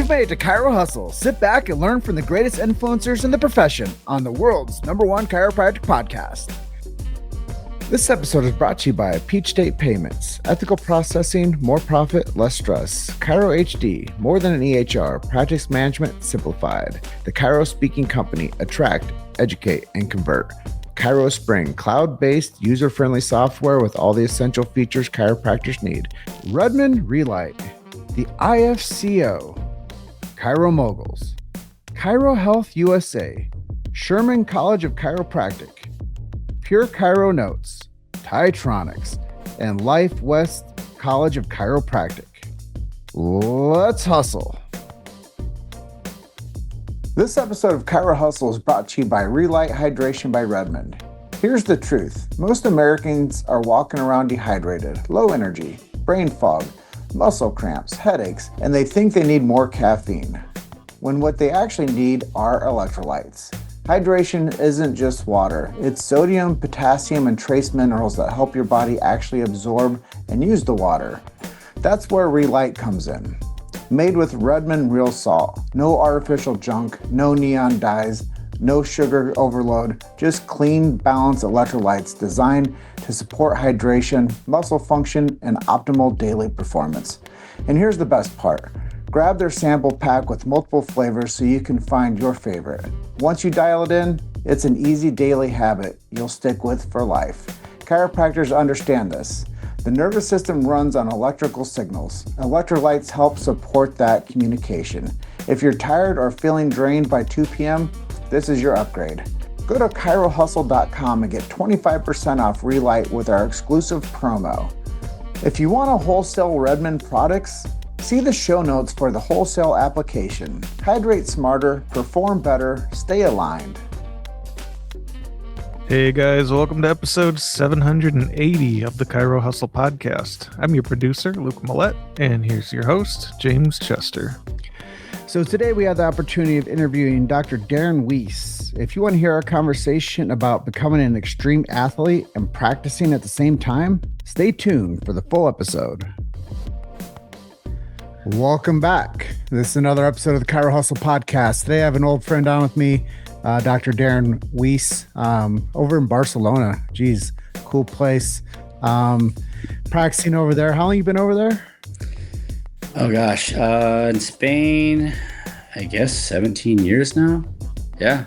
You've made it to Chiro Hustle. Sit back and learn from the greatest influencers in the profession on the world's #1 chiropractic podcast. This episode is brought to you by Peach State Payments. Ethical processing, more profit, less stress. Chiro HD, more than an EHR. Projects management simplified. The Chiro Speaking Company. Attract, educate, and convert. Chiro Spring, cloud-based, user-friendly software with all the essential features chiropractors need. Rudman Relight. The IFCO. Chiro Moguls. Chiro Health USA. Sherman College of Chiropractic. Pure Chiro Notes, Titronics, and Life West College of Chiropractic. Let's hustle. This episode of Chiro Hustle is brought to you by Relight Hydration by Redmond. Here's the truth. Most Americans are walking around dehydrated, low energy, brain fog, muscle cramps, headaches, and they think they need more caffeine, when what they actually need are electrolytes. Hydration isn't just water. It's sodium, potassium, and trace minerals that help your body actually absorb and use the water. That's where Relight comes in. Made with Redmond real salt. No artificial junk, no neon dyes, no sugar overload, just clean, balanced electrolytes designed to support hydration, muscle function, and optimal daily performance. And here's the best part. Grab their sample pack with multiple flavors so you can find your favorite. Once you dial it in, it's an easy daily habit you'll stick with for life. Chiropractors understand this. The nervous system runs on electrical signals. Electrolytes help support that communication. If you're tired or feeling drained by 2 p.m., this is your upgrade. Go to chirohustle.com and get 25% off Relight with our exclusive promo. If you want a wholesale Redmond products, see the show notes for the wholesale application. Hydrate smarter, perform better, stay aligned. Hey guys, welcome to episode 780 of the Chiro Hustle podcast. I'm your producer, Luke Millette, and here's your host, James Chester. So today we have the opportunity of interviewing Dr. Daryn Weise. If you want to hear our conversation about becoming an extreme athlete and practicing at the same time, stay tuned for the full episode. Welcome back. This is another episode of the Chiro Hustle podcast. Today I have an old friend on with me, Dr. Daryn Weise, over in Barcelona. Geez, cool place. Practicing over there. How long you been over there? Oh gosh, in Spain, I guess 17 years now. Yeah,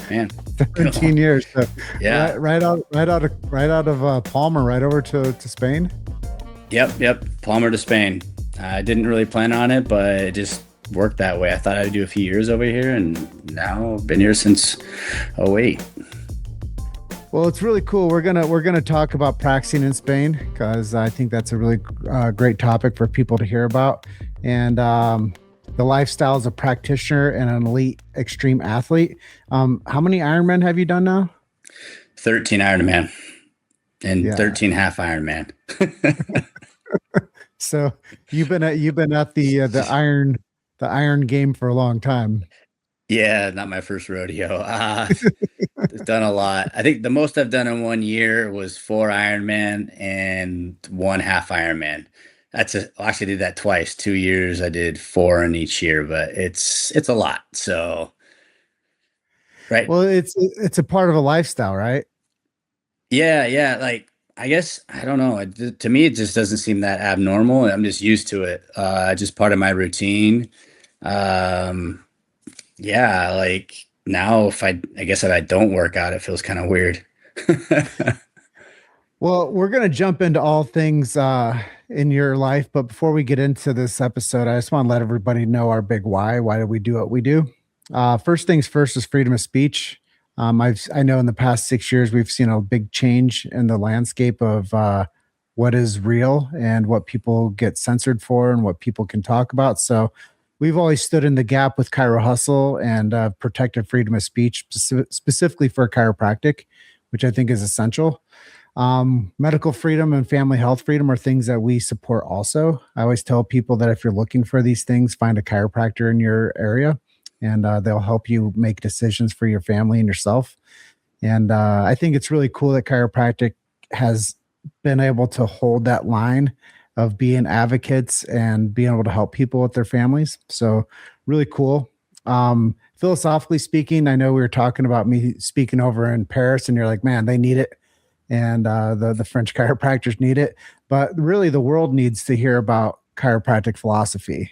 man, 17 years. So yeah, right out of Palma, right over to Spain. Yep, Palma to Spain. I didn't really plan on it, but it just worked that way. I thought I'd do a few years over here, and now I've been here since 2008. Well, it's really cool. We're gonna talk about practicing in Spain because I think that's a really great topic for people to hear about, and the lifestyle as a practitioner and an elite extreme athlete. How many Ironman have you done now? 13 Ironman and 13 half Ironman. So you've been at the iron game for a long time. Yeah, not my first rodeo. I've done a lot. I think the most I've done in 1 year was 4 Ironman and 1 half Ironman. I actually did that twice. 2 years I did 4 in each year, but it's a lot. So, right. Well, it's a part of a lifestyle, right? Yeah. Like, I guess, I don't know. To me, it just doesn't seem that abnormal. I'm just used to it. Just part of my routine. Yeah, like now if I don't work out, it feels kind of weird. Well, we're going to jump into all things in your life. But before we get into this episode, I just want to let everybody know our big why. Why do we do what we do? First things first is freedom of speech. I know in the past 6 years, we've seen a big change in the landscape of what is real and what people get censored for and what people can talk about. So we've always stood in the gap with Chiro Hustle and protected freedom of speech, specifically for chiropractic, which I think is essential. Medical freedom and family health freedom are things that we support also. I always tell people that if you're looking for these things, find a chiropractor in your area, and they'll help you make decisions for your family and yourself. And I think it's really cool that chiropractic has been able to hold that line of being advocates and being able to help people with their families. So really cool. Philosophically speaking, I know we were talking about me speaking over in Paris, and you're like, man, they need it. And the French chiropractors need it. But really, the world needs to hear about chiropractic philosophy.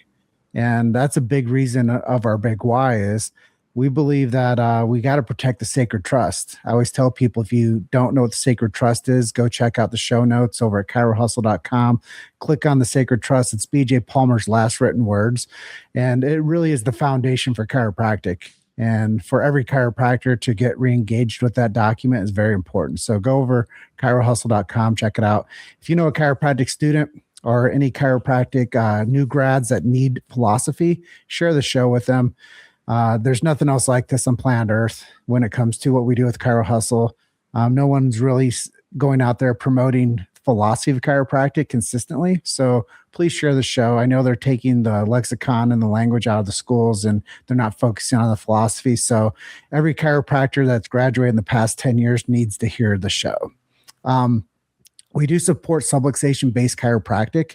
And that's a big reason of our big why is we believe that we got to protect the sacred trust. I always tell people, if you don't know what the sacred trust is, go check out the show notes over at chirohustle.com. Click on the sacred trust. It's BJ Palmer's last written words. And it really is the foundation for chiropractic. And for every chiropractor to get re-engaged with that document is very important. So go over chirohustle.com, check it out. If you know a chiropractic student or any chiropractic new grads that need philosophy, share the show with them. There's nothing else like this on planet Earth when it comes to what we do with Chiro Hustle. No one's really going out there promoting philosophy of chiropractic consistently. So please share the show. I know they're taking the lexicon and the language out of the schools, and they're not focusing on the philosophy. So every chiropractor that's graduated in the past 10 years needs to hear the show. We do support subluxation-based chiropractic.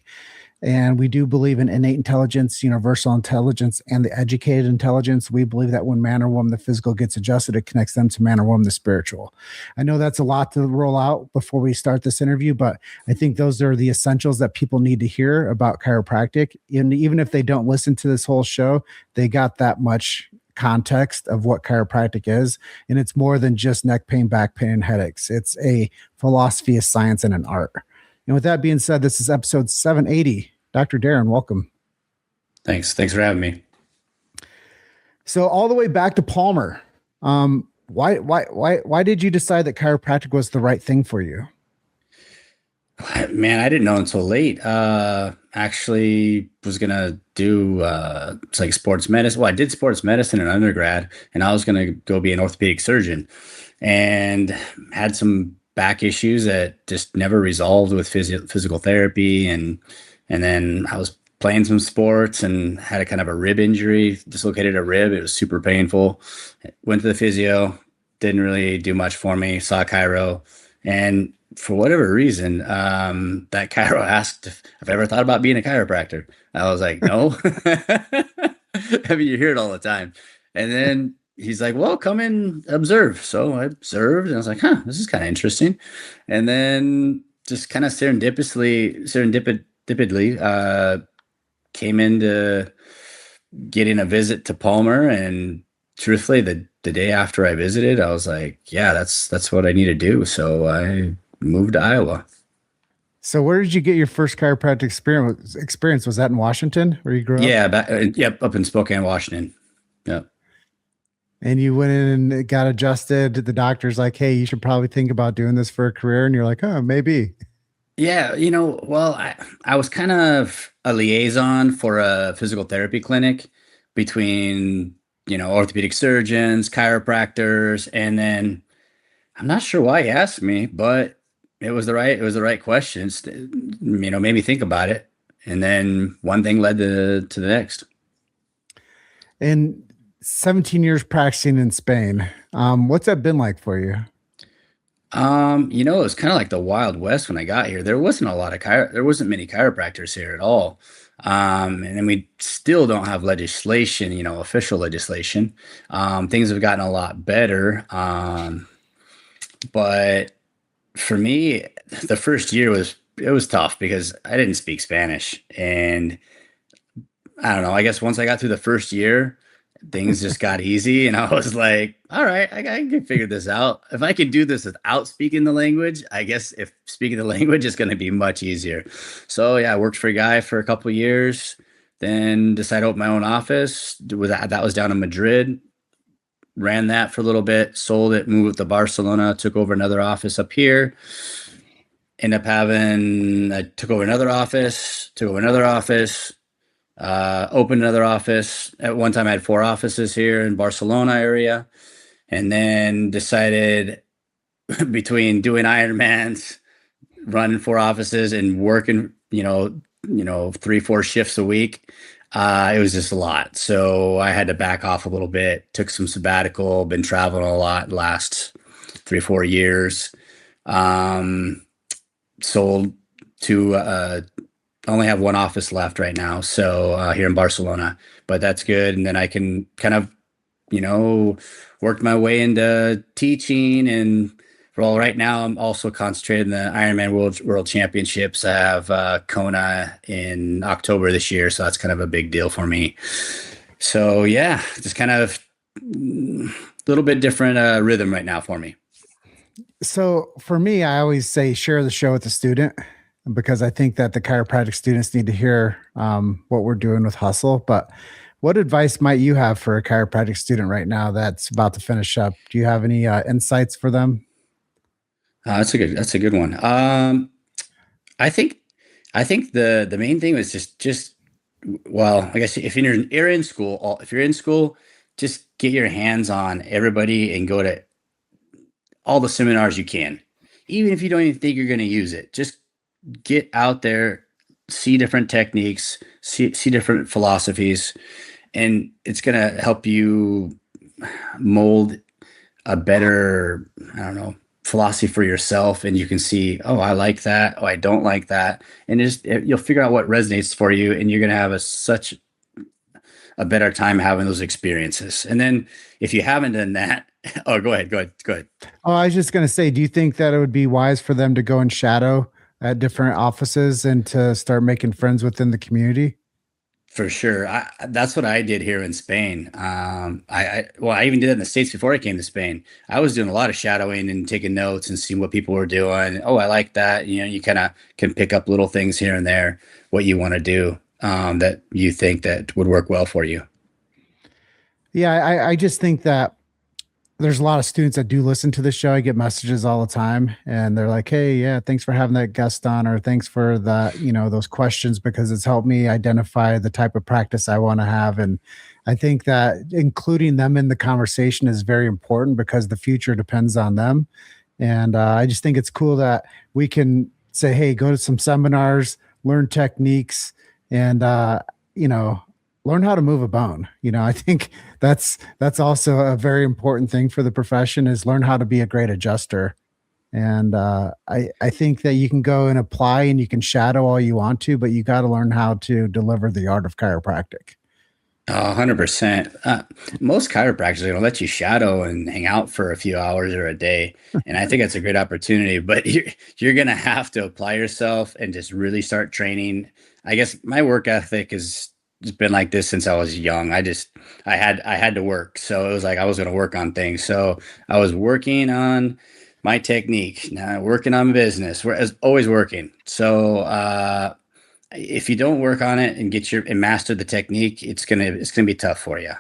And we do believe in innate intelligence, universal intelligence, and the educated intelligence. We believe that when man or woman, the physical gets adjusted, it connects them to man or woman, the spiritual. I know that's a lot to roll out before we start this interview, but I think those are the essentials that people need to hear about chiropractic. And even if they don't listen to this whole show, they got that much context of what chiropractic is. And it's more than just neck pain, back pain, and headaches. It's a philosophy, a science, and an art. And with that being said, this is episode 780. Dr. Daryn, welcome. Thanks for having me. So all the way back to Palmer. Why did you decide that chiropractic was the right thing for you? Man, I didn't know until late. Actually was going to do it's like sports medicine. Well, I did sports medicine in undergrad, and I was going to go be an orthopedic surgeon, and had some back issues that just never resolved with physical therapy. And then I was playing some sports and had a kind of a rib injury, dislocated a rib. It was super painful. Went to the physio, didn't really do much for me, saw chiro. And for whatever reason, that chiro asked if I've ever thought about being a chiropractor. I was like, no. I mean, you hear it all the time. And then he's like, well, come and observe. So I observed, and I was like, this is kind of interesting. And then just kind of serendipitously came into getting a visit to Palmer. And truthfully, the day after I visited, I was like, yeah, that's what I need to do. So I moved to Iowa. So where did you get your first chiropractic experience? Was that in Washington, where you grew up? Yeah, up in Spokane, Washington. Yeah. And you went in and got adjusted. The doctor's like, hey, you should probably think about doing this for a career. And you're like, oh, maybe. Yeah. Well, I was kind of a liaison for a physical therapy clinic between, orthopedic surgeons, chiropractors. And then I'm not sure why he asked me, but it was the right questions, made me think about it. And then one thing led to the next. And 17 years practicing in Spain. What's that been like for you? It was kind of like the Wild West when I got here. There wasn't many chiropractors here at all. And then we still don't have legislation, official legislation. Things have gotten a lot better. But for me, the first year was tough because I didn't speak Spanish. And I don't know, I guess once I got through the first year, things just got easy, and I was like, all right, I can figure this out. If I can do this without speaking the language, I guess if speaking the language is going to be much easier. So yeah, I worked for a guy for a couple of years, then decided to open my own office. That was down in Madrid. Ran that for a little bit, sold it, moved to Barcelona, took over another office up here. I took over another office, opened another office. At one time I had 4 offices here in Barcelona area, and then decided between doing Ironmans, running 4 offices, and working, 3-4 shifts a week, it was just a lot. So I had to back off a little bit, took some sabbatical, been traveling a lot last 3-4 years. Sold 2 only have one office left right now. So here in Barcelona, but that's good. And then I can kind of, work my way into teaching. And well, right now I'm also concentrated in the Ironman World Championships. I have Kona in October this year, so that's kind of a big deal for me. So yeah, just kind of a little bit different rhythm right now for me. So for me, I always say share the show with the student because I think that the chiropractic students need to hear what we're doing with Hustle. But what advice might you have for a chiropractic student right now that's about to finish up? Do you have any insights for them? That's a good one. I think I think the main thing was just well, I guess if you're in school, if you're in school, just get your hands on everybody and go to all the seminars you can. Even if you don't even think you're going to use it, just get out there, see different techniques, see different philosophies, and it's going to help you mold a better, I don't know, philosophy for yourself. And you can see, oh, I like that. Oh, I don't like that. And you'll figure out what resonates for you. And you're going to have such a better time having those experiences. And then if you haven't done that, oh, go ahead. Oh, I was just going to say, do you think that it would be wise for them to go and shadow at different offices and to start making friends within the community? For sure. That's what I did here in Spain. I even did it in the States before I came to Spain. I was doing a lot of shadowing and taking notes and seeing what people were doing. Oh, I like that. You kind of can pick up little things here and there, what you want to do, that you think that would work well for you. Yeah, I just think that there's a lot of students that do listen to the show. I get messages all the time and they're like, hey, yeah, thanks for having that guest on, or thanks for those questions, because it's helped me identify the type of practice I want to have. And I think that including them in the conversation is very important because the future depends on them. And I just think it's cool that we can say, hey, go to some seminars, learn techniques, and, learn how to move a bone. I think that's also a very important thing for the profession, is learn how to be a great adjuster. And I think that you can go and apply and you can shadow all you want to, but you got to learn how to deliver the art of chiropractic. 100%. Most chiropractors are going to let you shadow and hang out for a few hours or a day. And I think that's a great opportunity, but you're going to have to apply yourself and just really start training. I guess my work ethic has just been like this since I was young. I had to work. So it was like I was going to work on things. So I was working on my technique, now working on business. We're always working. So if you don't work on it and and master the technique, it's gonna be tough for you.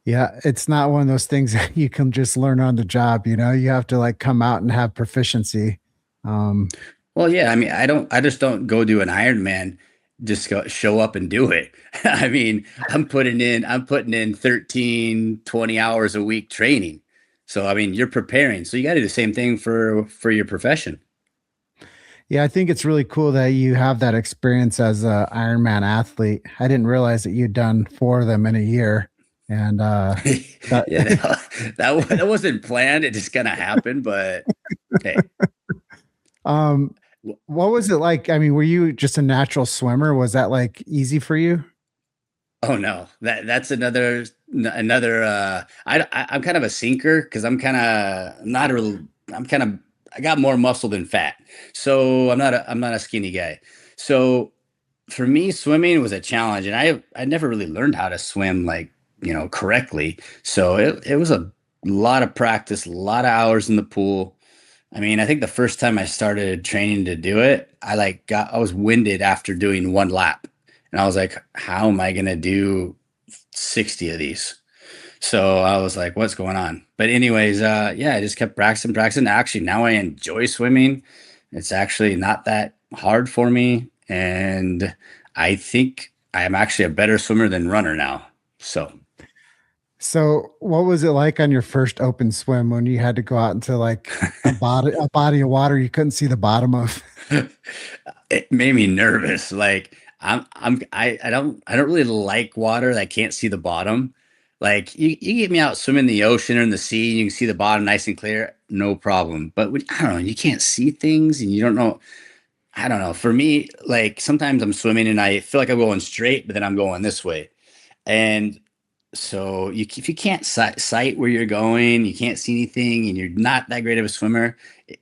Yeah, it's not one of those things that you can just learn on the job. You have to like come out and have proficiency. Um, Well, yeah, I mean, I just don't go do an Ironman, just go show up and do it. I mean, I'm putting in 13, 20 hours a week training. So, I mean, you're preparing. So you got to do the same thing for your profession. yeah, I think it's really cool that you have that experience as a Ironman athlete. I didn't realize that you'd done four of them in a year. And that, Yeah, that wasn't planned. It just kind of happened, but hey. um, what was it like? I mean, were you just a natural swimmer? Was that like easy for you? Oh no, that's another. I'm kind of a sinker because I'm not a real. I got more muscle than fat, so I'm not a skinny guy. So for me, swimming was a challenge, and I never really learned how to swim like correctly. So it was a lot of practice, a lot of hours in the pool. I mean, I think the first time I started training to do it, I was winded after doing one lap. And I was like, how am I going to do 60 of these? So I was like, what's going on? But anyways, yeah, I just kept practicing. Actually, now I enjoy swimming. It's actually not that hard for me. And I think I am actually a better swimmer than runner now. So So, what was it like on your first open swim when you had to go out into like a body of water you couldn't see the bottom of? it made me nervous. Like I don't really like water that I can't see the bottom. Like you get me out swimming in the ocean or in the sea, and you can see the bottom nice and clear, no problem. But I don't know, you can't see things and you don't know. I don't know. For me, like sometimes I'm swimming and I feel like I'm going straight, but then I'm going this way. And so if you can't sight where you're going, you can't see anything, and you're not that great of a swimmer,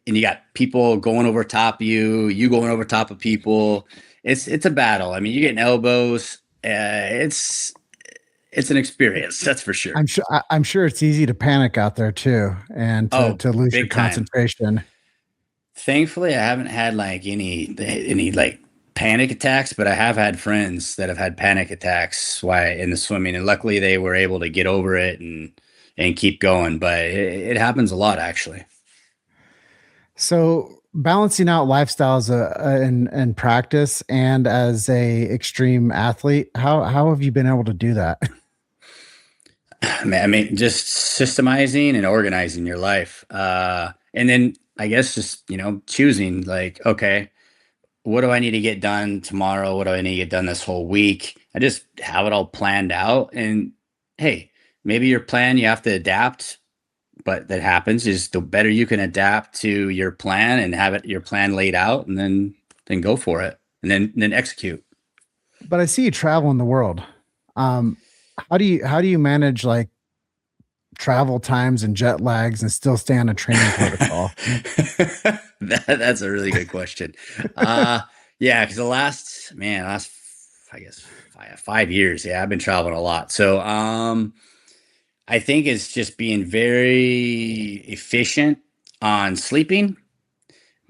and you got people going over top of you, you going over top of people, it's a battle. I mean, you're getting elbows. It's an experience, that's for sure. I'm sure it's easy to panic out there too, and Oh, to lose your big time. concentration. Thankfully, I haven't had like any like panic attacks, but I have had friends that have had panic attacks while in the swimming, and luckily they were able to get over it and keep going. But it happens a lot, actually. So balancing out lifestyles and practice and as a extreme athlete, how have you been able to do that? I mean, just systemizing and organizing your life, and then I guess just choosing like, okay, what do I need to get done tomorrow? What do I need to get done this whole week? I just have it all planned out. And hey, maybe your plan you have to adapt, but that happens is the better you can adapt to your plan and have your plan laid out, and then go for it, and then execute. But I see you travel in the world. Um, how do you manage like travel times and jet lags and still stay on a training protocol? That's a really good question. Yeah, because the last I guess 5 years, yeah, I've been traveling a lot. So I think it's just being very efficient on sleeping,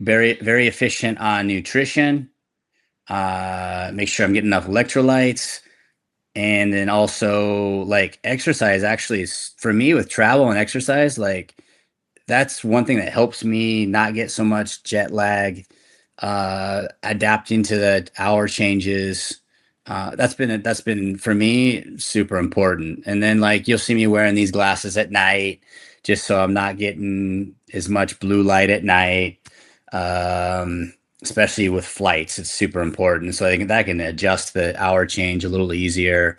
very very efficient on nutrition. Make sure I'm getting enough electrolytes, and then also like exercise. Actually, is for me with travel and exercise, like that's one thing that helps me not get so much jet lag, adapting to the hour changes. That's been for me super important. And then like you'll see me wearing these glasses at night, just so I'm not getting as much blue light at night. Especially with flights, it's super important. So I think that can adjust the hour change a little easier.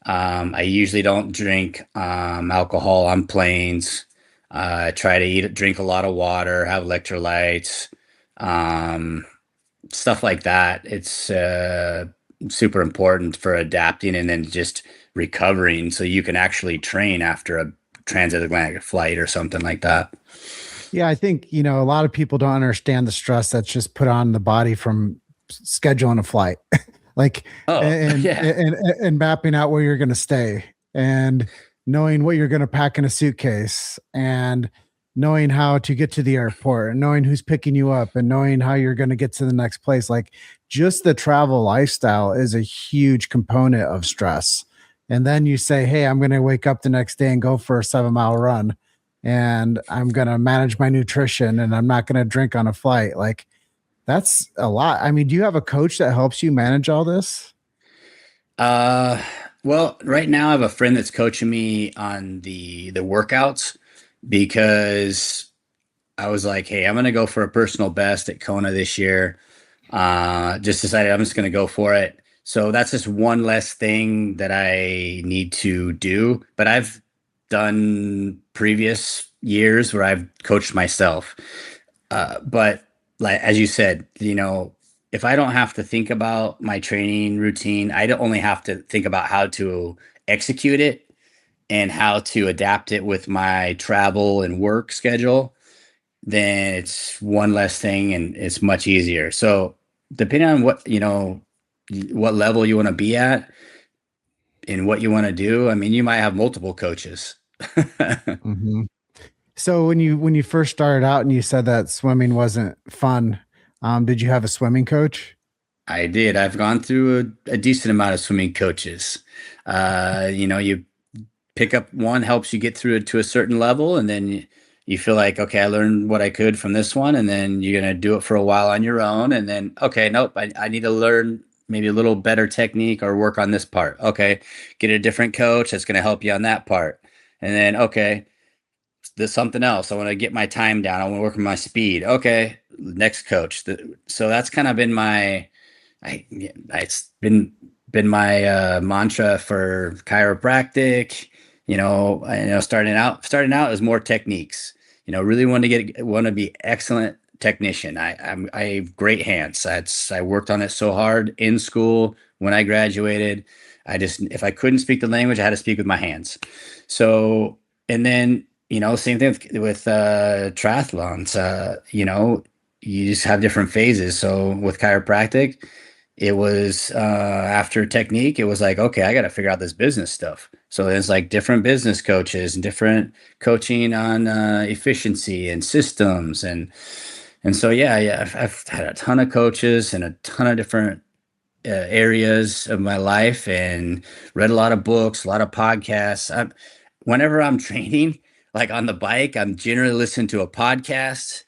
I usually don't drink alcohol on planes. Try to drink a lot of water, have electrolytes, um, stuff like that. It's super important for adapting and then just recovering so you can actually train after a transatlantic flight or something like that. Yeah, I think, a lot of people don't understand the stress that's just put on the body from scheduling a flight. Like Oh, and yeah. and mapping out where you're going to stay and knowing what you're going to pack in a suitcase and knowing how to get to the airport and knowing who's picking you up and knowing how you're going to get to the next place. Like just the travel lifestyle is a huge component of stress. And then you say, hey, I'm going to wake up the next day and go for a 7 mile run, and I'm going to manage my nutrition, and I'm not going to drink on a flight. Like that's a lot. I mean, do you have a coach that helps you manage all this? Uh, well, right now I have a friend that's coaching me on the workouts because I was like, hey, I'm gonna go for a personal best at Kona this year. Just decided I'm just gonna go for it. So that's just one less thing that I need to do. But I've done previous years where I've coached myself. But like as you said, if I don't have to think about my training routine, I don't only have to think about how to execute it and how to adapt it with my travel and work schedule, then it's one less thing and it's much easier. So depending on what level you want to be at and what you want to do, I mean, you might have multiple coaches. Mm-hmm. So when you first started out and you said that swimming wasn't fun, did you have a swimming coach? I did. I've gone through a decent amount of swimming coaches. You pick up one, helps you get through it to a certain level, and then you feel like, okay, I learned what I could from this one, and then you're gonna do it for a while on your own, and then okay, nope, I need to learn maybe a little better technique or work on this part. Okay, get a different coach that's gonna help you on that part, and then okay, there's something else. I want to get my time down. I want to work on my speed. Okay, next coach. So that's kind of been it's been my mantra for chiropractic. Starting out is more techniques. Really want to be excellent technician. I have great hands. I worked on it so hard in school. When I graduated, if I couldn't speak the language, I had to speak with my hands. So, and then, same thing with triathlons. You just have different phases. So with chiropractic, it was after technique, it was like, okay, I got to figure out this business stuff. So there's like different business coaches and different coaching on efficiency and systems. And so, yeah, I've had a ton of coaches and a ton of different areas of my life, and read a lot of books, a lot of podcasts. Whenever I'm training, like on the bike, I'm generally listening to a podcast.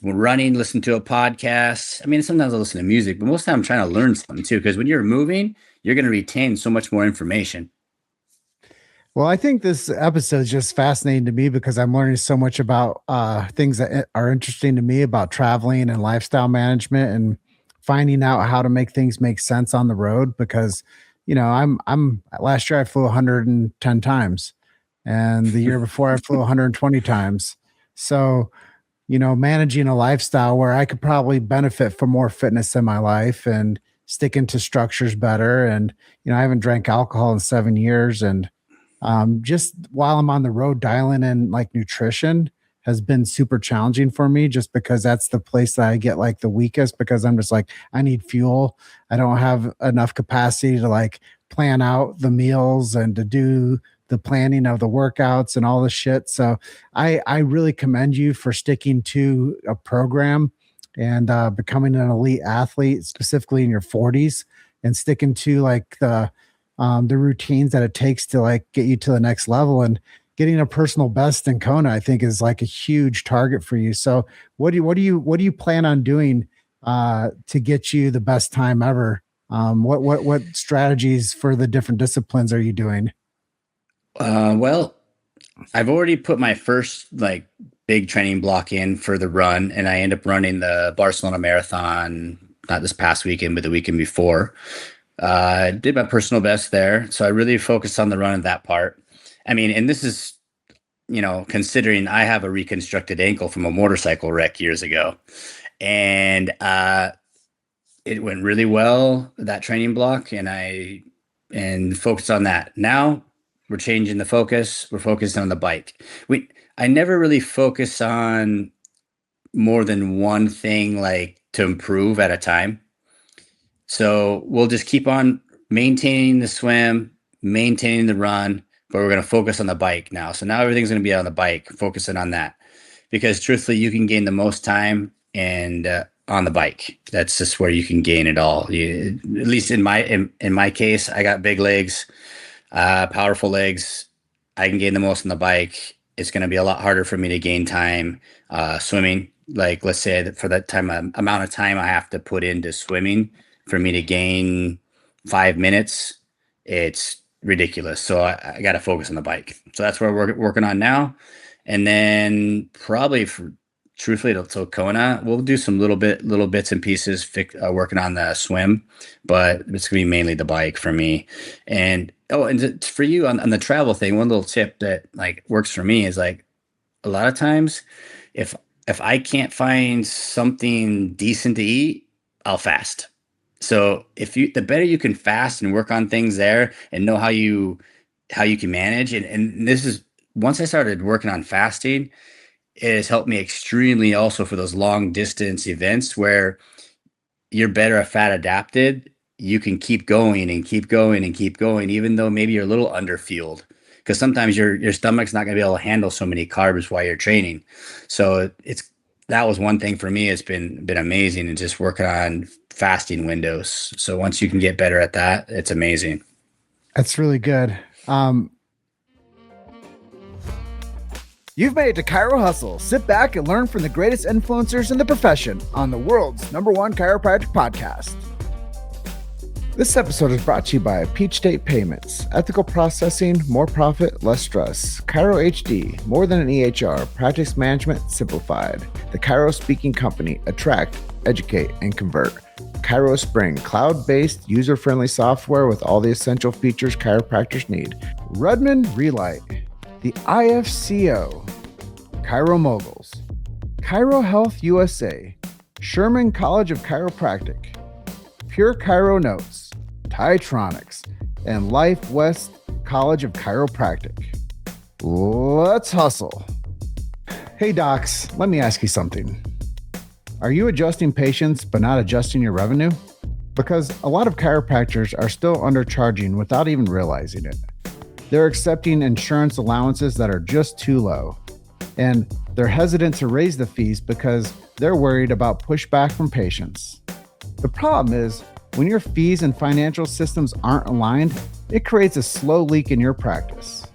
When running, listen to a podcast. I mean, sometimes I listen to music, but most of the time I'm trying to learn something too, because when you're moving, you're going to retain so much more information. Well, I think this episode is just fascinating to me because I'm learning so much about things that are interesting to me about traveling and lifestyle management, and finding out how to make things make sense on the road. Because, I'm last year I flew 110 times, and the year before I flew 120 times. So, managing a lifestyle where I could probably benefit from more fitness in my life and sticking to structures better. And, I haven't drank alcohol in 7 years. And just while I'm on the road, dialing in like nutrition has been super challenging for me, just because that's the place that I get like the weakest, because I'm just like, I need fuel. I don't have enough capacity to like plan out the meals and to do the planning of the workouts and all the shit. So I really commend you for sticking to a program and becoming an elite athlete, specifically in your 40s, and sticking to like the routines that it takes to like get you to the next level. And getting a personal best in Kona, I think, is like a huge target for you. So what do you plan on doing to get you the best time ever? What strategies for the different disciplines are you doing? Well, I've already put my first like big training block in for the run, and I end up running the Barcelona marathon, not this past weekend, but the weekend before. I did my personal best there. So I really focused on the run of that part. I mean, and this is, considering I have a reconstructed ankle from a motorcycle wreck years ago, and it went really well, that training block, and focused on that. Now we're changing the focus. We're focused on the bike. I never really focus on more than one thing, like to improve at a time. So we'll just keep on maintaining the swim, maintaining the run, but we're going to focus on the bike now. So now everything's going to be on the bike, focusing on that, because truthfully, you can gain the most time and on the bike. That's just where you can gain it all. At least in my case, I got big legs. Powerful legs. I can gain the most on the bike. It's going to be a lot harder for me to gain time swimming. Like, let's say that for that amount of time I have to put into swimming for me to gain 5 minutes, it's ridiculous. So I got to focus on the bike. So that's where we're working on now. And then probably truthfully, till Kona, we'll do some little bits and pieces working on the swim, but it's gonna be mainly the bike for me. And for you on the travel thing, one little tip that like works for me is like a lot of times if I can't find something decent to eat, I'll fast. So the better you can fast and work on things there and know how you can manage, and this is once I started working on fasting, it has helped me extremely also for those long distance events where you're better at fat adapted. You can keep going and keep going and keep going, even though maybe you're a little underfueled, because sometimes your stomach's not going to be able to handle so many carbs while you're training. So that was one thing for me. It's been amazing, and just working on fasting windows. So once you can get better at that, it's amazing. That's really good. You've made it to Chiro Hustle. Sit back and learn from the greatest influencers in the profession on the world's #1 chiropractic podcast. This episode is brought to you by Peach State Payments. Ethical processing, more profit, less stress. Chiro HD, more than an EHR. Practice management simplified. The Chiro Speaking Company. Attract, educate, and convert. Chiro Spring, cloud-based, user-friendly software with all the essential features chiropractors need. Redmond Relight. The IFCO, Chiro Moguls, Chiro Health USA, Sherman College of Chiropractic, Pure Chiro Notes, Titronics, and Life West College of Chiropractic. Let's hustle. Hey docs, let me ask you something. Are you adjusting patients but not adjusting your revenue? Because a lot of chiropractors are still undercharging without even realizing it. They're accepting insurance allowances that are just too low. And they're hesitant to raise the fees because they're worried about pushback from patients. The problem is, when your fees and financial systems aren't aligned, it creates a slow leak in your practice.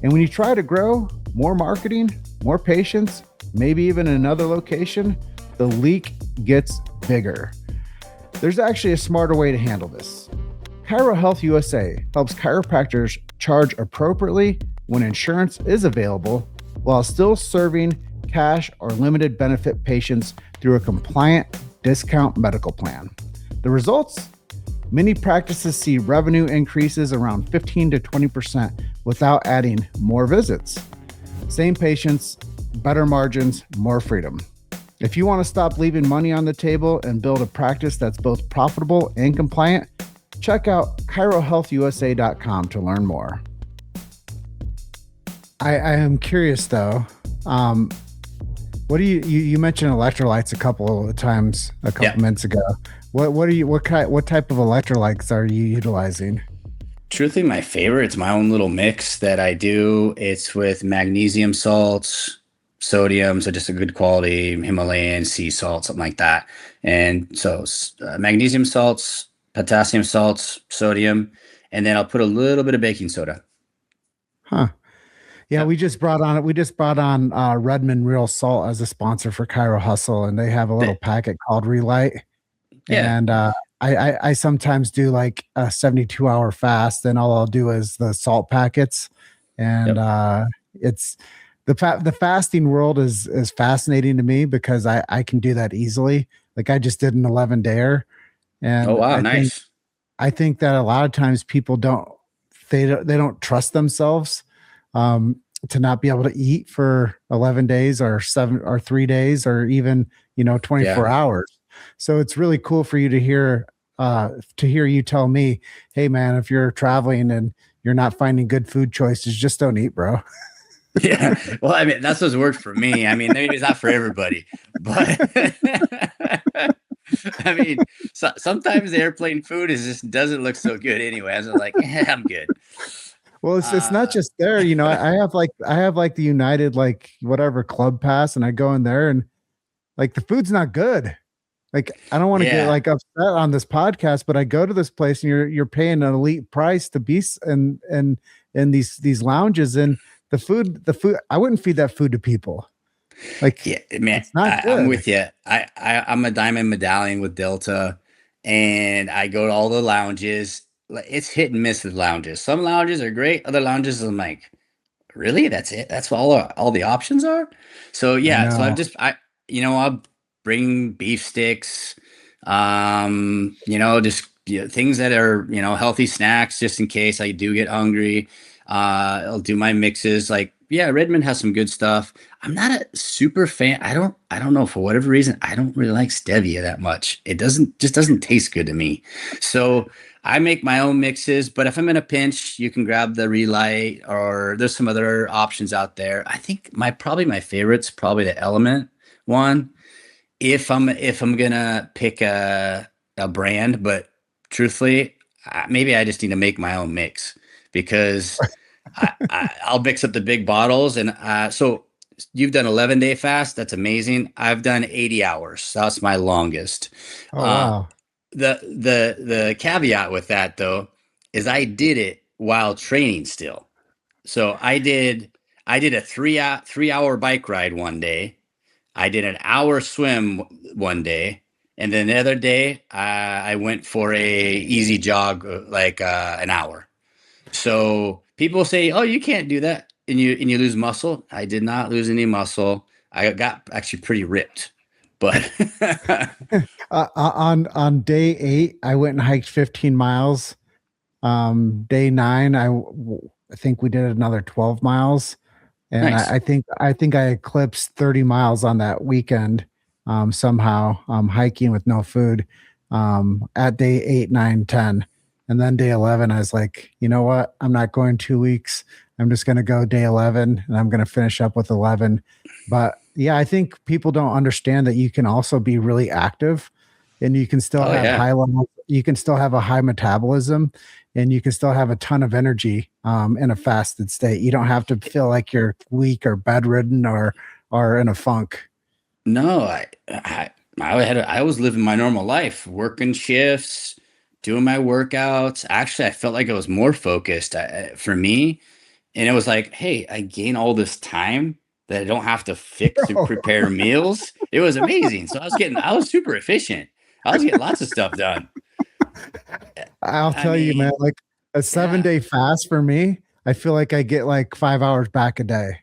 And when you try to grow, more marketing, more patients, maybe even another location, the leak gets bigger. There's actually a smarter way to handle this. Chiro Health USA helps chiropractors charge appropriately when insurance is available while still serving cash or limited benefit patients through a compliant discount medical plan. The results? Many practices see revenue increases around 15 to 20% without adding more visits. Same patients, better margins, more freedom. If you want to stop leaving money on the table and build a practice that's both profitable and compliant, check out chirohealthusa.com to learn more. I am curious though. What do you mentioned electrolytes a couple of times minutes ago. What type of electrolytes are you utilizing? Truthfully, my favorite, it's my own little mix that I do. It's with magnesium salts, sodium, so just a good quality Himalayan sea salt, something like that. And so magnesium salts, potassium salts, sodium, and then I'll put a little bit of baking soda. Huh. Yeah, we just brought on Redmond Real Salt as a sponsor for Chiro Hustle, and they have a little packet called Relight. Yeah. And I sometimes do like a 72-hour fast, and all I'll do is the salt packets. And it's the fasting world is fascinating to me because I can do that easily. Like I just did an 11-dayer. And oh wow, nice. I think that a lot of times people don't trust themselves to not be able to eat for 11 days or 3 days or even 24 hours. So it's really cool for you to hear you tell me, hey man, if you're traveling and you're not finding good food choices, just don't eat, bro. Yeah. Well, I mean, that's what's worked for me. I mean, maybe it's not for everybody, but I mean, sometimes the airplane food just doesn't look so good anyway. I was like, I'm good. Well, it's not just there, I have like the United, like whatever club pass, and I go in there and like the food's not good. Like, I don't want to get like upset on this podcast, but I go to this place and you're paying an elite price to be in these lounges, and the food, I wouldn't feed that food to people. Like, yeah, man, I'm with you. I'm a diamond medallion with Delta, and I go to all the lounges. It's hit and miss with lounges. Some lounges are great. Other lounges, I'm like, really? That's it? That's what all the options are? So yeah. So I'll bring beef sticks, things that are, healthy snacks just in case I do get hungry. I'll do my mixes. Like, yeah, Redmond has some good stuff. I'm not a super fan. I don't know, for whatever reason, I don't really like stevia that much. It doesn't taste good to me. So I make my own mixes, but if I'm in a pinch, you can grab the Relight, or there's some other options out there. I think my favorite's probably the Element one. If I'm gonna pick a brand, but truthfully, maybe I just need to make my own mix, because I'll mix up the big bottles. And so you've done 11-day fast. That's amazing. I've done 80 hours. That's my longest. Oh, wow. The caveat with that though is I did it while training still. So I did a 3-hour bike ride one day. I did an hour swim one day, and then the other day I went for a easy jog, like an hour. So people say, "Oh, you can't do that, and you lose muscle." I did not lose any muscle. I got actually pretty ripped, but on day 8, I went and hiked 15 miles. Day 9, I think we did another 12 miles. And Nice. I think I eclipsed 30 miles on that weekend, somehow, hiking with no food, at day 8, 9, 10. And then day 11, I was like, you know what? I'm not going 2 weeks. I'm just going to go day 11 and I'm going to finish up with 11. But yeah, I think people don't understand that you can also be really active and you can still Oh have yeah. high level, you can still have a high metabolism and you can still have a ton of energy, in a fasted state. You don't have to feel like you're weak or bedridden or in a funk. No, I was living my normal life, working shifts, doing my workouts. Actually, I felt like I was more focused for me. And it was like, hey, I gain all this time that I don't have to fix or Bro, prepare meals. It was amazing. So I was super efficient. I was getting lots of stuff done. I'll I tell you, man, mean, like a seven yeah, day fast for me, I feel like I get like 5 hours back a day.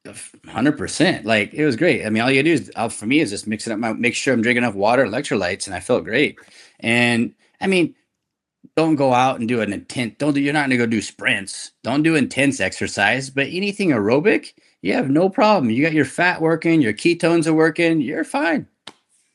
100%. Like it was great. I mean, all you do is for me is just mixing up make sure I'm drinking enough water, electrolytes, and I felt great. And I mean, don't go out and do an intense, don't do, you're not going to go do sprints. Don't do intense exercise, but anything aerobic, you have no problem. You got your fat working, your ketones are working, you're fine.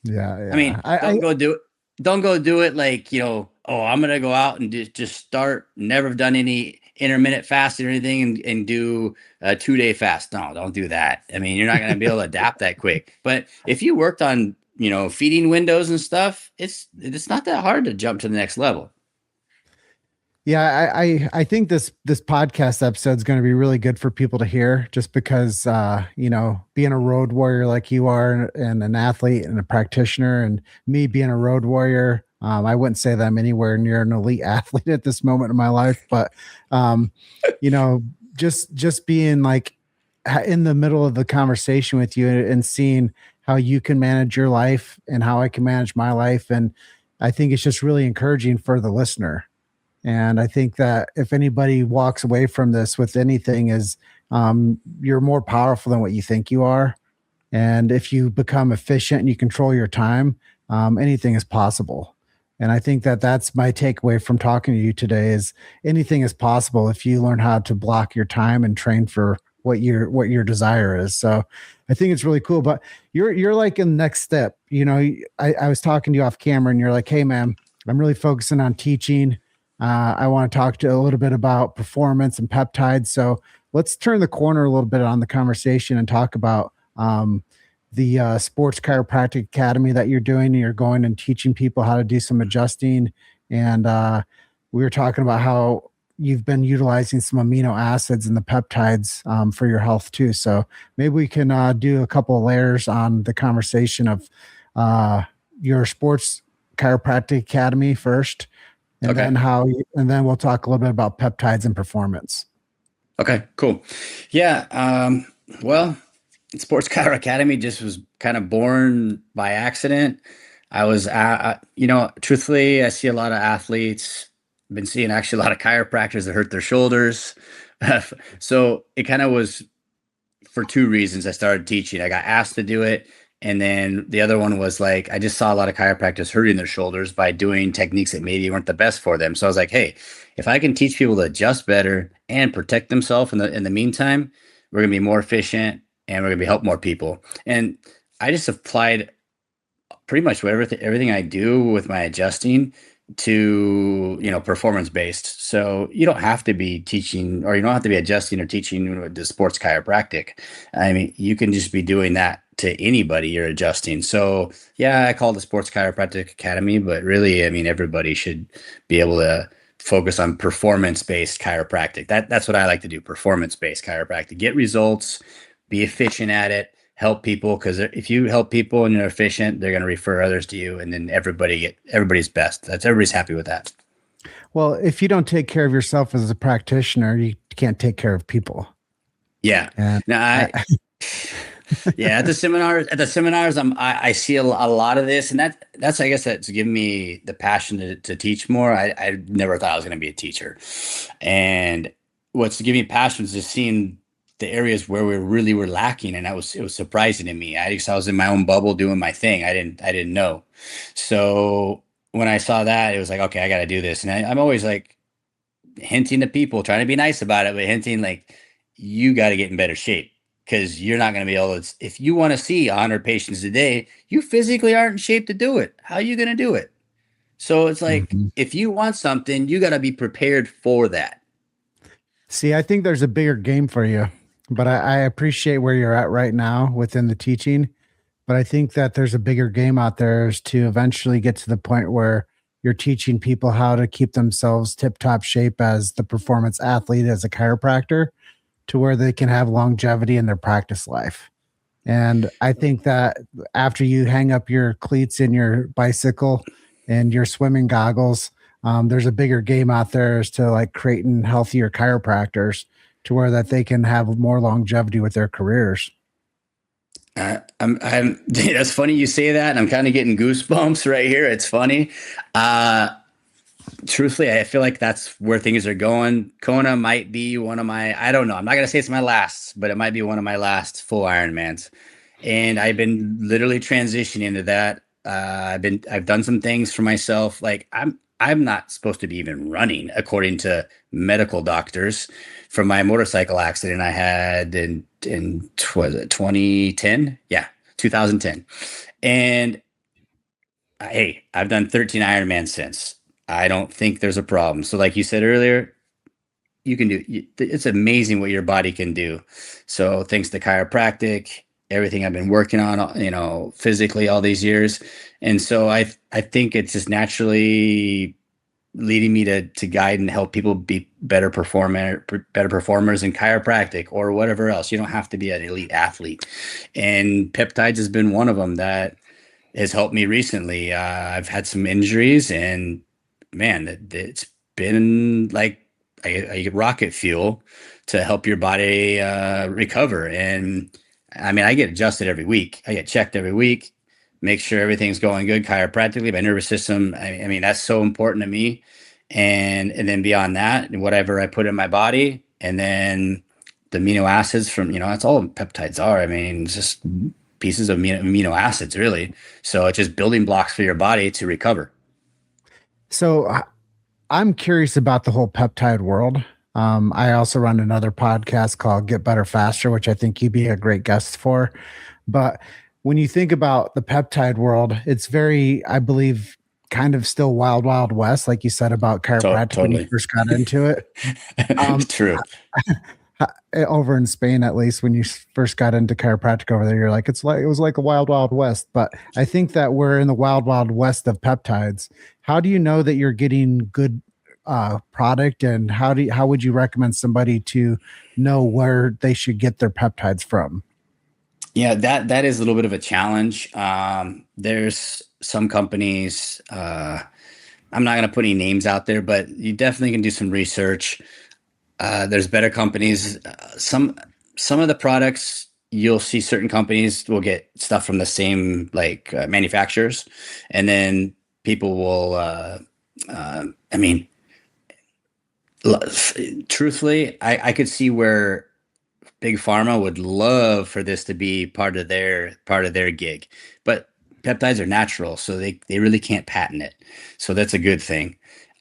Yeah, I mean, yeah. I don't go do it like, oh, I'm going to go out and just start, never have done any intermittent fasting or anything and do a 2-day fast. No, don't do that. I mean, you're not going to be able to adapt that quick. But if you worked on, feeding windows and stuff, it's not that hard to jump to the next level. Yeah, I think this podcast episode is going to be really good for people to hear, just because being a road warrior like you are, and an athlete and a practitioner, and me being a road warrior, I wouldn't say that I'm anywhere near an elite athlete at this moment in my life, but um, you know, just being like in the middle of the conversation with you and seeing how you can manage your life and how I can manage my life, and I think it's just really encouraging for the listener. And I think that if anybody walks away from this with anything is, you're more powerful than what you think you are. And if you become efficient and you control your time, anything is possible. And I think that that's my takeaway from talking to you today is anything is possible if you learn how to block your time and train for what your desire is. So I think it's really cool. But you're like in the next step. I was talking to you off camera and you're like, hey man, I'm really focusing on teaching. I want to talk to a little bit about performance and peptides. So let's turn the corner a little bit on the conversation and talk about the Sports Chiropractic Academy that you're doing. You're going and teaching people how to do some adjusting. And we were talking about how you've been utilizing some amino acids and the peptides for your health too. So maybe we can do a couple of layers on the conversation of your Sports Chiropractic Academy first, and Okay. and then we'll talk a little bit about peptides and performance. Okay, cool. Yeah. Well, Sports Chiropractic Academy just was kind of born by accident. I was, truthfully, I see a lot of athletes. Been seeing actually a lot of chiropractors that hurt their shoulders. So it kind of was for two reasons I started teaching. I got asked to do it. And then the other one was like, I just saw a lot of chiropractors hurting their shoulders by doing techniques that maybe weren't the best for them. So I was like, hey, if I can teach people to adjust better and protect themselves in the meantime, we're gonna be more efficient and we're gonna be help more people. And I just applied pretty much everything I do with my adjusting to performance based. So you don't have to be teaching or you don't have to be adjusting or teaching the sports chiropractic. I mean, you can just be doing that to anybody you're adjusting. So yeah, I call it the Sports Chiropractic Academy, but really, I mean, everybody should be able to focus on performance based chiropractic. That's what I like to do. Performance based chiropractic, get results, be efficient at it, help people, because if you help people and you're efficient, they're going to refer others to you, and then everybody's best. Everybody's happy with that. Well, if you don't take care of yourself as a practitioner, you can't take care of people. Yeah. And Now yeah, at the seminars, I see a lot of this, and that's I guess that's given me the passion to teach more. I never thought I was going to be a teacher, and what's giving me passion is just seeing the areas where we really were lacking, and it was surprising to me. I was in my own bubble doing my thing. I didn't know. So when I saw that, it was like, okay, I got to do this, and I'm always like hinting to people, trying to be nice about it, but hinting like, you got to get in better shape, because you're not going to be able to. If you want to see 100 patients a day, you physically aren't in shape to do it. How are you going to do it? So it's like, Mhm. if you want something, you got to be prepared for that. See, I think there's a bigger game for you, but I appreciate where you're at right now within the teaching. But I think that there's a bigger game out there is to eventually get to the point where you're teaching people how to keep themselves tip top shape as the performance athlete, as a chiropractor, to where they can have longevity in their practice life. And I think that after you hang up your cleats in your bicycle and your swimming goggles, there's a bigger game out there as to like creating healthier chiropractors to where that they can have more longevity with their careers. That's funny you say that. And I'm kind of getting goosebumps right here. It's funny. Truthfully, I feel like that's where things are going. Kona might be one of my, I don't know. I'm not going to say it's my last, but it might be one of my last full Ironmans. And I've been literally transitioning into that. I've done some things for myself. Like I'm not supposed to be even running, according to medical doctors, from my motorcycle accident I had in was it 2010? Yeah, 2010. And hey, I've done 13 Ironman since. I don't think there's a problem. So like you said earlier, you can do, it's amazing what your body can do. So thanks to chiropractic, everything I've been working on, physically all these years. And so I think it's just naturally leading me to guide and help people be better performers in chiropractic or whatever else. You don't have to be an elite athlete. And peptides has been one of them that has helped me recently. I've had some injuries, and man, it's been like a rocket fuel to help your body recover. And I mean, I get adjusted every week. I get checked every week, make sure everything's going good chiropractically. My nervous system, I mean, that's so important to me. And then beyond that, whatever I put in my body, and then the amino acids from, that's all peptides are. I mean, it's just pieces of amino acids, really. So it's just building blocks for your body to recover. So I'm curious about the whole peptide world. I also run another podcast called Get Better Faster, which I think you'd be a great guest for. But when you think about the peptide world, it's very, I believe, kind of still wild, wild west, like you said about chiropractic when you first got into it. True. Over in Spain, at least, when you first got into chiropractic over there, you're like, it was like a wild, wild west. But I think that we're in the wild, wild west of peptides. How do you know that you're getting good product, and how would you recommend somebody to know where they should get their peptides from? Yeah, that is a little bit of a challenge. There's some companies, I'm not going to put any names out there, but you definitely can do some research. There's better companies. Some of the products, you'll see certain companies will get stuff from the same manufacturers, and then people will. I mean, truthfully, I could see where Big Pharma would love for this to be part of their gig, but peptides are natural, so they really can't patent it. So that's a good thing.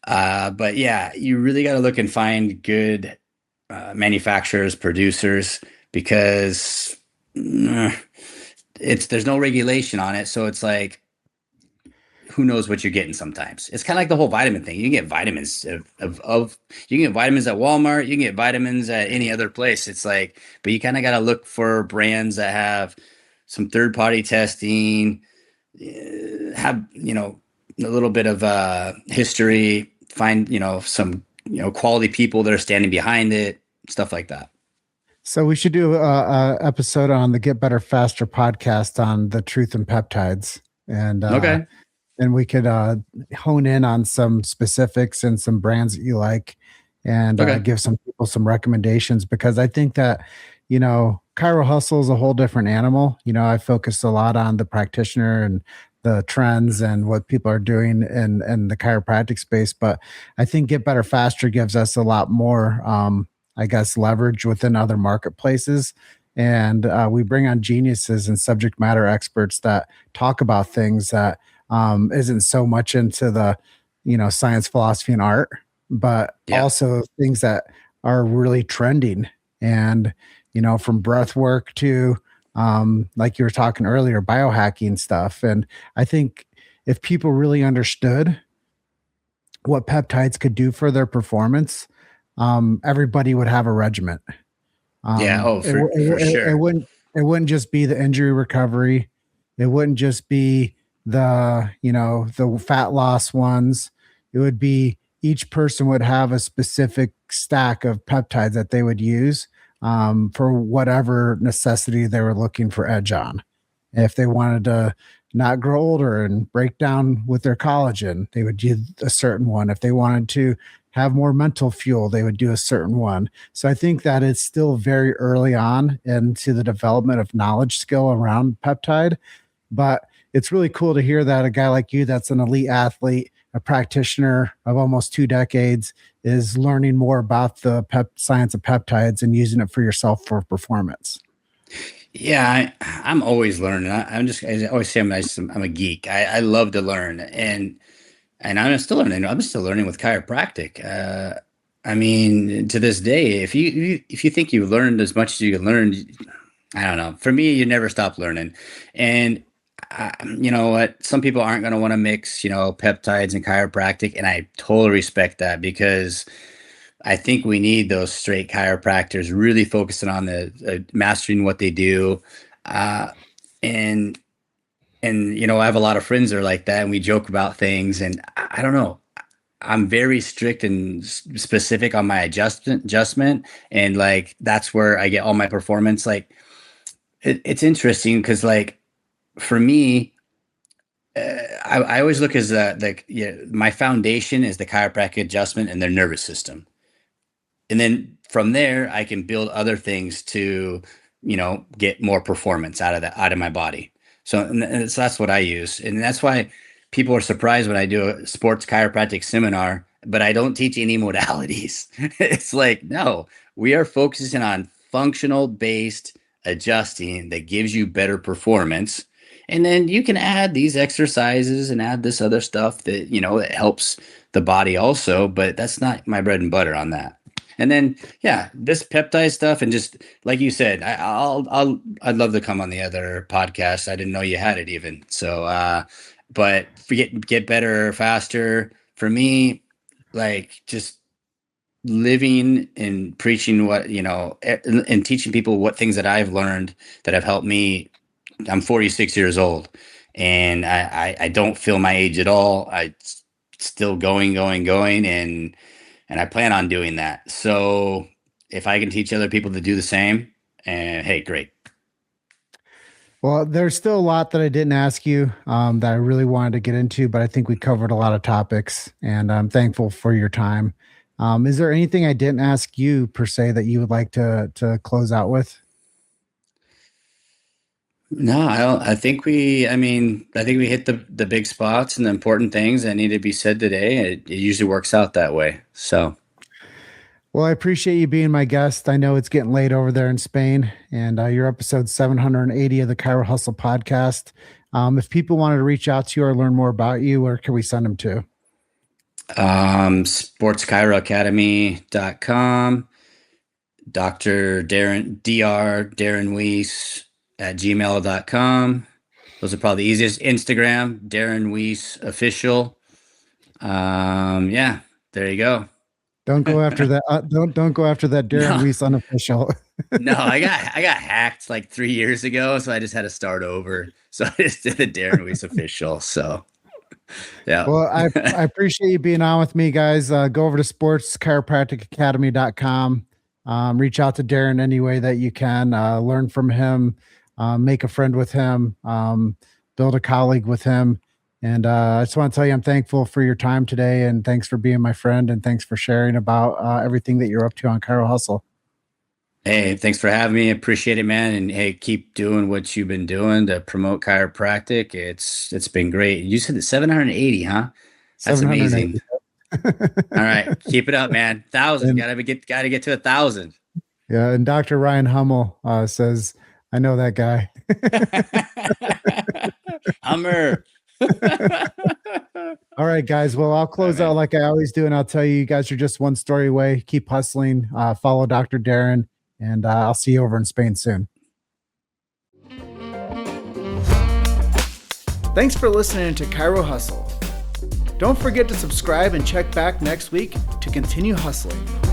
But yeah, you really got to look and find good manufacturers, producers, because there's no regulation on it. So it's like, who knows what you're getting sometimes. It's kind of like the whole vitamin thing. You can get vitamins you can get vitamins at Walmart, you can get vitamins at any other place. It's like, but you kind of got to look for brands that have some third-party testing, have, a little bit of history, find, some, quality people that are standing behind it, stuff like that. So we should do a episode on the Get Better Faster podcast on the truth in peptides. And okay. And we could hone in on some specifics and some brands that you like, and give some people some recommendations, because I think that, Chiro Hustle is a whole different animal. I focus a lot on the practitioner and the trends and what people are doing in the chiropractic space. But I think Get Better Faster gives us a lot more, leverage within other marketplaces. And we bring on geniuses and subject matter experts that talk about things that isn't so much into the, science, philosophy, and art, but also things that are really trending And, from breath work to, like you were talking earlier, biohacking stuff. And I think if people really understood what peptides could do for their performance, everybody would have a regimen. Yeah. Oh, It, for sure. it wouldn't just be the injury recovery. It wouldn't just be the fat loss ones. It would be each person would have a specific stack of peptides that they would use for whatever necessity they were looking for edge on. If they wanted to not grow older and break down with their collagen, they would do a certain one. If they wanted to have more mental fuel, they would do a certain one. So I think that it's still very early on into the development of knowledge skill around peptide, but it's really cool to hear that a guy like you, that's an elite athlete, a practitioner of almost 2 decades, is learning more about the science of peptides and using it for yourself for performance. Yeah, I'm always learning. I always say I'm a geek. I love to learn, and I'm still learning. I'm still learning with chiropractic. I mean, to this day, if you think you've learned as much as you can learn, I don't know. For me, you never stop learning. And you know what? Some people aren't going to want to mix, peptides and chiropractic, and I totally respect that, because I think we need those straight chiropractors really focusing on the mastering what they do. And I have a lot of friends that are like that, and we joke about things, and I don't know. I'm very strict and specific on my adjustment. And like, that's where I get all my performance. Like, it's interesting because, like, for me, I always look as my foundation is the chiropractic adjustment and their nervous system. And then from there, I can build other things to, get more performance out of my body. So that's what I use. And that's why people are surprised when I do a sports chiropractic seminar, but I don't teach any modalities. It's like, no, we are focusing on functional based adjusting that gives you better performance. And then you can add these exercises and add this other stuff that, that helps the body also, but that's not my bread and butter on that. And then, yeah, this peptide stuff, and just like you said, I'd love to come on the other podcast. I didn't know you had it even. So, but get better faster. For me, like, just living and preaching what, and teaching people what things that I've learned that have helped me. I'm 46 years old, and I don't feel my age at all. I still going, and I plan on doing that. So if I can teach other people to do the same, and hey, great. Well, there's still a lot that I didn't ask you that I really wanted to get into, but I think we covered a lot of topics, and I'm thankful for your time. Is there anything I didn't ask you per se that you would like to close out with? No, I don't. I think we hit the big spots and the important things that need to be said today. It usually works out that way. So, well, I appreciate you being my guest. I know it's getting late over there in Spain, and you're episode 780 of the Chiro Hustle podcast. If people wanted to reach out to you or learn more about you, where can we send them to? sportschiroacademy.com, Dr. Daryn Weise @gmail.com. Those are probably the easiest. Instagram, Daryn Weise Official. Yeah, there you go. Don't go after that. Don't go after that Daryn Weise unofficial. No, I got hacked like 3 years ago, so I just had to start over. So I just did the Daryn Weise Official. So, yeah. Well, I appreciate you being on with me, guys. Go over to sportschiropracticacademy.com. Reach out to Daryn any way that you can. Learn from him. Make a friend with him, build a colleague with him. And I just want to tell you, I'm thankful for your time today, and thanks for being my friend, and thanks for sharing about everything that you're up to on Chiro Hustle. Hey, thanks for having me. Appreciate it, man. And hey, keep doing what you've been doing to promote chiropractic. It's been great. You said 780, huh? That's amazing. All right, keep it up, man. 1,000. Gotta get to 1,000. Yeah, and Dr. Ryan Hummel says, I know that guy. Hummer. All right, guys. Well, I'll close out like I always do, and I'll tell you, you guys are just one story away. Keep hustling. Follow Dr. Daryn. And I'll see you over in Spain soon. Thanks for listening to Chiro Hustle. Don't forget to subscribe and check back next week to continue hustling.